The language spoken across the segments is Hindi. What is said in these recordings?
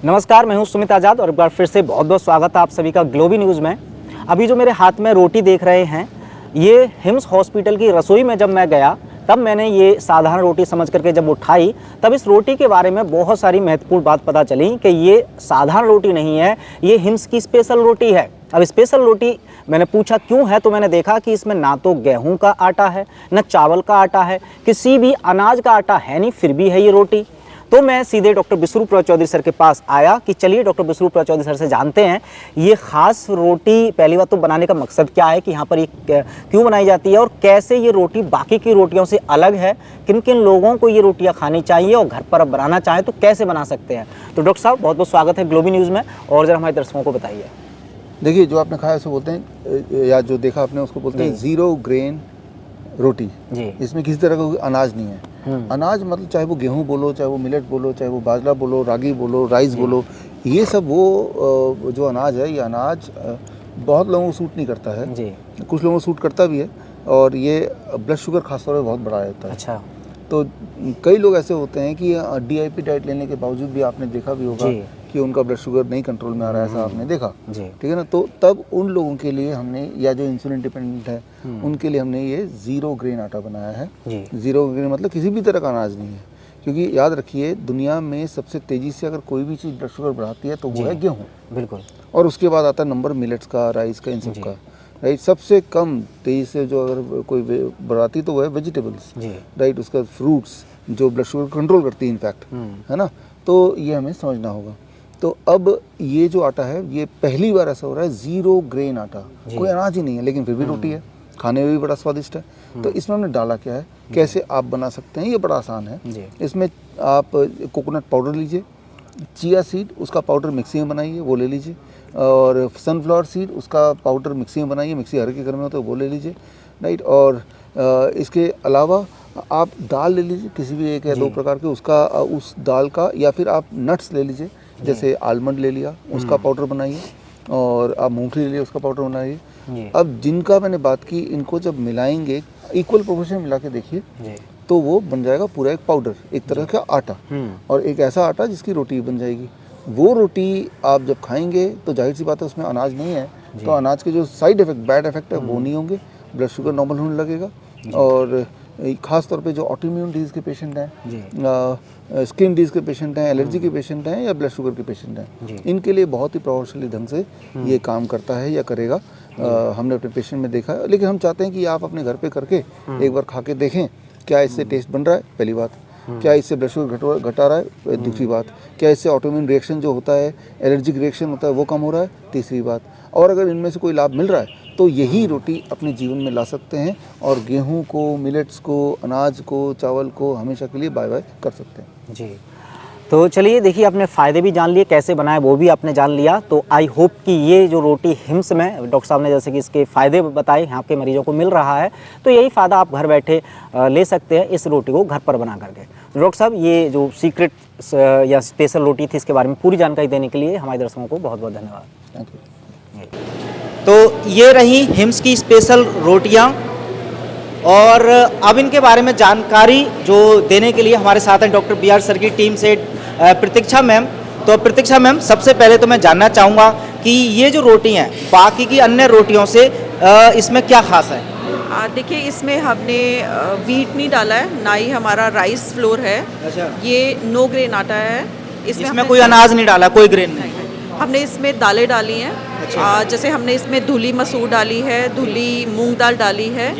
नमस्कार, मैं हूं सुमित आज़ाद और एक बार फिर से बहुत बहुत स्वागत है आप सभी का ग्लोबी न्यूज़ में। अभी जो मेरे हाथ में रोटी देख रहे हैं, ये हिम्स हॉस्पिटल की रसोई में जब मैं गया तब मैंने ये साधारण रोटी समझ करके जब उठाई, तब इस रोटी के बारे में बहुत सारी महत्वपूर्ण बात पता चली कि ये साधारण रोटी नहीं है, ये हिम्स की स्पेशल रोटी है। अब स्पेशल रोटी मैंने पूछा क्यों है, तो मैंने देखा कि इसमें ना तो गेहूं का आटा है, न चावल का आटा है, किसी भी अनाज का आटा है नहीं, फिर भी है ये रोटी। तो मैं सीधे डॉक्टर विश्वरूप रॉय चौधरी सर के पास आया कि चलिए डॉक्टर विश्वरूप रॉय चौधरी सर से जानते हैं ये ख़ास रोटी पहली बात तो बनाने का मकसद क्या है, कि यहाँ पर ये क्यों बनाई जाती है और कैसे ये रोटी बाकी की रोटियों से अलग है, किन किन लोगों को ये रोटियाँ खानी चाहिए और घर पर अब बनाना चाहें तो कैसे बना सकते हैं। तो डॉक्टर साहब बहुत बहुत स्वागत है ग्लोबी न्यूज़ में, और ज़रा हमारे दर्शकों को बताइए। देखिए, जो आपने खाया उसे बोलते हैं, या जो देखा आपने उसको बोलते हैं जीरो ग्रेन रोटी जी। इसमें किसी तरह का अनाज नहीं है। अनाज मतलब चाहे वो गेहूं बोलो, चाहे वो मिलेट बोलो, चाहे वो बाजरा बोलो, रागी बोलो, राइस बोलो, ये सब वो जो अनाज है, ये अनाज बहुत लोगों को सूट नहीं करता है जी। कुछ लोगों को सूट करता भी है, और ये ब्लड शुगर खासतौर पर बहुत बढ़ा देता है। अच्छा। तो कई लोग ऐसे होते हैं कि DIP डाइट लेने के बावजूद भी आपने देखा भी होगा कि उनका ब्लड शुगर नहीं कंट्रोल में आ रहा है, ऐसा आपने देखा, ठीक है ना। तो तब उन लोगों के लिए हमने, या जो इंसुलिन डिपेंडेंट है उनके लिए हमने ये जीरो ग्रेन आटा बनाया है। जीरो ग्रेन मतलब किसी भी तरह का अनाज नहीं है, क्योंकि याद रखिए दुनिया में सबसे तेज़ी से अगर कोई भी चीज़ ब्लड शुगर बढ़ाती है तो वो है गेहूँ। बिल्कुल। और उसके बाद आता है नंबर मिलेट्स का, राइस का, इन सब का, राइट। सबसे कम तेज़ी से जो अगर कोई बढ़ाती तो वो है वेजिटेबल्स, राइट। उसका फ्रूट्स जो ब्लड शुगर कंट्रोल करती है इनफैक्ट, है ना। तो ये हमें समझना होगा। तो अब ये जो आटा है, ये पहली बार ऐसा हो रहा है जीरो ग्रेन आटा, कोई अनाज ही नहीं है, लेकिन फिर भी रोटी है, खाने में भी बड़ा स्वादिष्ट है। तो इसमें हमने डाला क्या है, कैसे आप बना सकते हैं, ये बड़ा आसान है। इसमें आप कोकोनट पाउडर लीजिए, चिया सीड उसका पाउडर मिक्सी में बनाइए, वो ले लीजिए, और सनफ्लावर सीड उसका पाउडर मिक्सी में बनाइए, मिक्सी हर के घर में होता है वो ले लीजिए, राइट। और इसके अलावा आप दाल ले लीजिए, किसी भी एक या दो प्रकार के, उसका उस दाल का, या फिर आप नट्स ले लीजिए, जैसे आलमंड ले लिया उसका पाउडर बनाइए, और आप मूंगफली ले लिया उसका पाउडर बनाइए। अब जिनका मैंने बात की, इनको जब मिलाएंगे इक्वल प्रोपोर्शन मिला के देखिए, तो वो बन जाएगा पूरा एक पाउडर, एक तरह का आटा, और एक ऐसा आटा जिसकी रोटी बन जाएगी। वो रोटी आप जब खाएंगे तो जाहिर सी बात है उसमें अनाज नहीं है, तो अनाज के जो साइड इफेक्ट, बैड इफेक्ट है वो नहीं होंगे, ब्लड शुगर नॉर्मल होने लगेगा। और ख़ास तौर पे जो ऑटोइम्यून डिजीज़ के पेशेंट हैं, स्किन डिजीज़ के पेशेंट हैं, एलर्जी के पेशेंट हैं, या ब्लड शुगर के पेशेंट हैं, इनके लिए बहुत ही प्रभावशाली ढंग से ये काम करता है या करेगा। हमने अपने पेशेंट में देखा है, लेकिन हम चाहते हैं कि आप अपने घर पे करके एक बार खा के देखें, क्या इससे टेस्ट बन रहा है, पहली बात, क्या इससे ब्लड शुगर घटा रहा है, दूसरी बात, क्या इससे ऑटोइम्यून रिएक्शन जो होता है, एलर्जिक रिएक्शन होता है वो कम हो रहा है, तीसरी बात, और अगर इनमें से कोई लाभ मिल रहा है तो यही रोटी अपने जीवन में ला सकते हैं, और गेहूं को, मिलेट्स को, अनाज को, चावल को हमेशा के लिए बाय बाय कर सकते हैं जी। तो चलिए देखिए, आपने फ़ायदे भी जान लिए, कैसे बनाए वो भी आपने जान लिया। तो आई होप कि ये जो रोटी हिम्स में डॉक्टर साहब ने जैसे कि इसके फ़ायदे बताए, यहाँ के मरीजों को मिल रहा है, तो यही फ़ायदा आप घर बैठे ले सकते हैं इस रोटी को घर पर बना करके। डॉक्टर साहब, ये जो सीक्रेट या स्पेशल रोटी थी, इसके बारे में पूरी जानकारी देने के लिए हमारे दर्शकों को बहुत बहुत धन्यवाद। Thank you. तो ये रही हिम्स की स्पेशल रोटियां, और अब इनके बारे में जानकारी जो देने के लिए हमारे साथ हैं डॉक्टर BR सर की टीम से प्रतीक्षा मैम। तो प्रतीक्षा मैम, सबसे पहले तो मैं जानना चाहूँगा कि ये जो रोटी हैं बाकी की अन्य रोटियों से इसमें क्या खास है? देखिए, इसमें हमने वीट नहीं डाला है, ना ही हमारा राइस फ्लोर है। अच्छा। ये नो ग्रेन आटा है। इसमें कोई अनाज नहीं डाला, कोई ग्रेन नहीं? हमने इसमें दालें डाली हैं। अच्छा। जैसे हमने इसमें धुली मसूर डाली है, धुली मूंग दाल डाली है,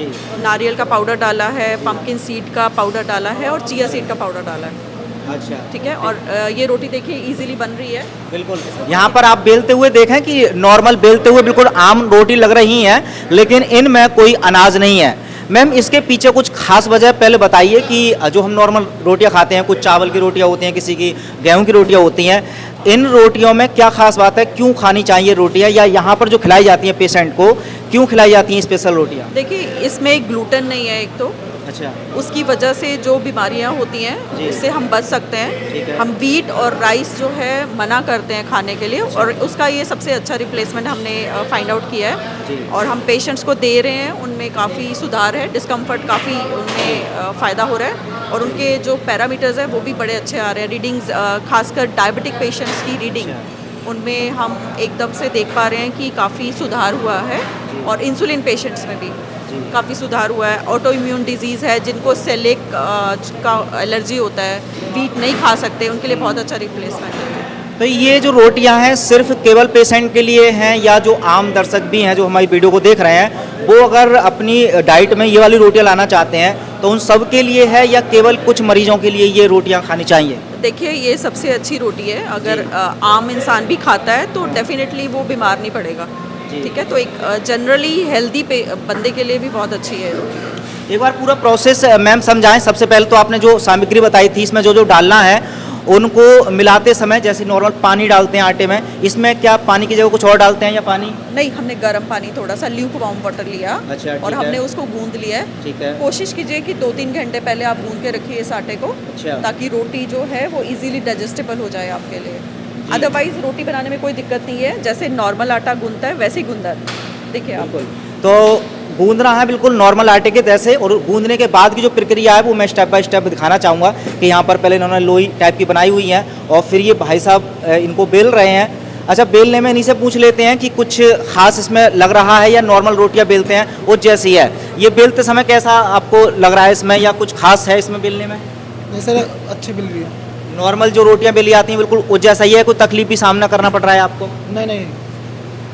नारियल का पाउडर डाला है, पम्पकिन सीड का पाउडर डाला है, और चिया सीड का पाउडर डाला है। अच्छा, ठीक है। और ये रोटी देखिए इजीली बन रही है। बिल्कुल। यहाँ पर आप बेलते हुए देखें कि नॉर्मल बेलते हुए बिल्कुल आम रोटी लग रही हैं, लेकिन इनमें कोई अनाज नहीं है। मैम, इसके पीछे कुछ खास वजह पहले बताइए कि जो हम नॉर्मल रोटियाँ खाते हैं, कुछ चावल की रोटियाँ होती हैं, किसी की गेहूं की रोटियाँ होती हैं, इन रोटियों में क्या खास बात है, क्यों खानी चाहिए रोटियाँ, या यहाँ पर जो खिलाई जाती हैं पेशेंट को क्यों खिलाई जाती हैं स्पेशल रोटियाँ? देखिए, इसमें ग्लूटेन नहीं है एक तो। अच्छा। उसकी वजह से जो बीमारियां होती हैं जी। उससे हम बच सकते ठीक है। हैं। हम वीट और राइस जो है मना करते हैं खाने के लिए, और उसका ये सबसे अच्छा रिप्लेसमेंट हमने फाइंड आउट किया जी। है और हम पेशेंट्स को दे रहे हैं। उनमें काफ़ी सुधार है, डिस्कम्फर्ट काफ़ी उनमें फ़ायदा हो रहा है और उनके जो पैरामीटर्स हैं वो भी बड़े अच्छे आ रहे हैं। रीडिंग्स खासकर डायबिटिक पेशेंट्स की रीडिंग, उनमें हम एकदम से देख पा रहे हैं कि काफ़ी सुधार हुआ है और इंसुलिन पेशेंट्स में भी काफ़ी सुधार हुआ है। ऑटो इम्यून डिजीज़ है, जिनको सेलिक का एलर्जी होता है, वीट नहीं खा सकते, उनके लिए बहुत अच्छा रिप्लेसमेंट है। तो ये जो रोटियां हैं सिर्फ केवल पेशेंट के लिए हैं या जो आम दर्शक भी हैं जो हमारी वीडियो को देख रहे हैं वो अगर अपनी डाइट में ये वाली रोटियां लाना चाहते हैं तो उन सब के लिए है या केवल कुछ मरीजों के लिए ये रोटियां खानी चाहिए? देखिए, ये सबसे अच्छी रोटी है। अगर आम इंसान भी खाता है तो डेफिनेटली वो बीमार नहीं पड़ेगा। ठीक है, तो एक जनरली हेल्दी बंदे के लिए भी बहुत अच्छी है रोटी। एक बार पूरा प्रोसेस मैम समझाएं। सबसे पहले तो आपने जो सामग्री बताई थी इसमें जो जो डालना है उनको मिलाते समय जैसे नॉर्मल पानी डालते हैं आटे में, इसमें क्या पानी की जगह कुछ और डालते हैं या पानी? नहीं, हमने गर्म पानी थोड़ा सा ल्यूक वार्म वाटर लिया। अच्छा, और हमने उसको गूंद लिया है। ठीक है। कोशिश कीजिए कि 2-3 घंटे पहले आप गूंद के रखिए इस आटे को। अच्छा। ताकि रोटी जो है वो इजीली डाइजेस्टेबल हो जाए आपके लिए। अदरवाइज रोटी बनाने में कोई दिक्कत नहीं है, जैसे नॉर्मल आटा गूंदता है वैसे ही गूंदा है। देखिए आप तो गूंदना है बिल्कुल नॉर्मल आटे के जैसे, और गूंदने के बाद की जो प्रक्रिया है वो मैं स्टेप बाय स्टेप दिखाना चाहूँगा कि यहाँ पर पहले इन्होंने लोई टाइप की बनाई हुई है और फिर ये भाई साहब इनको बेल रहे हैं। अच्छा, बेलने में इन्हीं से पूछ लेते हैं कि कुछ खास इसमें लग रहा है या नॉर्मल रोटियां बेलते हैं वो जैसी है? ये बेलते समय कैसा आपको लग रहा है इसमें, या कुछ खास है इसमें बेलने में? नहीं सर, अच्छी बेल रही है। नॉर्मल जो रोटियां बेली आती हैं बिल्कुल वो जैसा ही है? कोई तकलीफ भी सामना करना पड़ रहा है आपको? नहीं नहीं,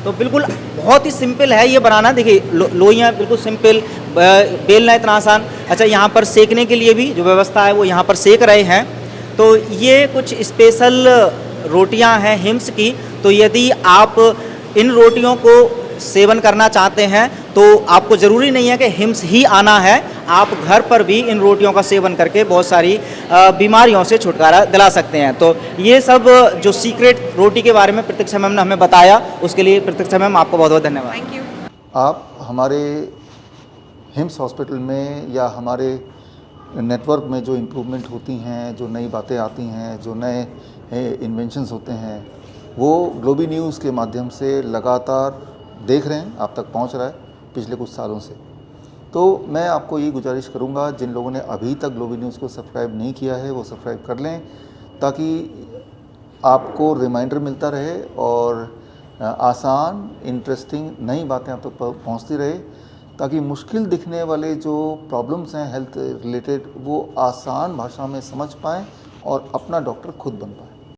तो बिल्कुल बहुत ही सिंपल है ये बनाना। देखिए लोइयाँ बिल्कुल सिंपल, बेलना इतना आसान। अच्छा, यहाँ पर सेकने के लिए भी जो व्यवस्था है वो यहाँ पर सेक रहे हैं। तो ये कुछ स्पेशल रोटियां हैं हिम्स की। तो यदि आप इन रोटियों को सेवन करना चाहते हैं तो आपको ज़रूरी नहीं है कि हिम्स ही आना है, आप घर पर भी इन रोटियों का सेवन करके बहुत सारी बीमारियों से छुटकारा दिला सकते हैं। तो ये सब जो सीक्रेट रोटी के बारे में प्रतीक्षा मैम ने हमें बताया, उसके लिए प्रतीक्षा मैम आपको बहुत बहुत धन्यवाद। Thank you. आप हमारे हिम्स हॉस्पिटल में या हमारे नेटवर्क में जो इम्प्रूवमेंट होती हैं, जो नई बातें आती हैं, जो नए इन्वेंशंस होते हैं, वो ग्लोबी न्यूज़ के माध्यम से लगातार देख रहे हैं, आप तक पहुंच रहा है पिछले कुछ सालों से। तो मैं आपको ये गुजारिश करूंगा, जिन लोगों ने अभी तक ग्लोबी न्यूज़ को सब्सक्राइब नहीं किया है वो सब्सक्राइब कर लें, ताकि आपको रिमाइंडर मिलता रहे और आसान, इंटरेस्टिंग नई बातें आप तक पहुंचती रहे, ताकि मुश्किल दिखने वाले जो प्रॉब्लम्स हैं हेल्थ रिलेटेड वो आसान भाषा में समझ पाएँ और अपना डॉक्टर खुद बन पाएँ।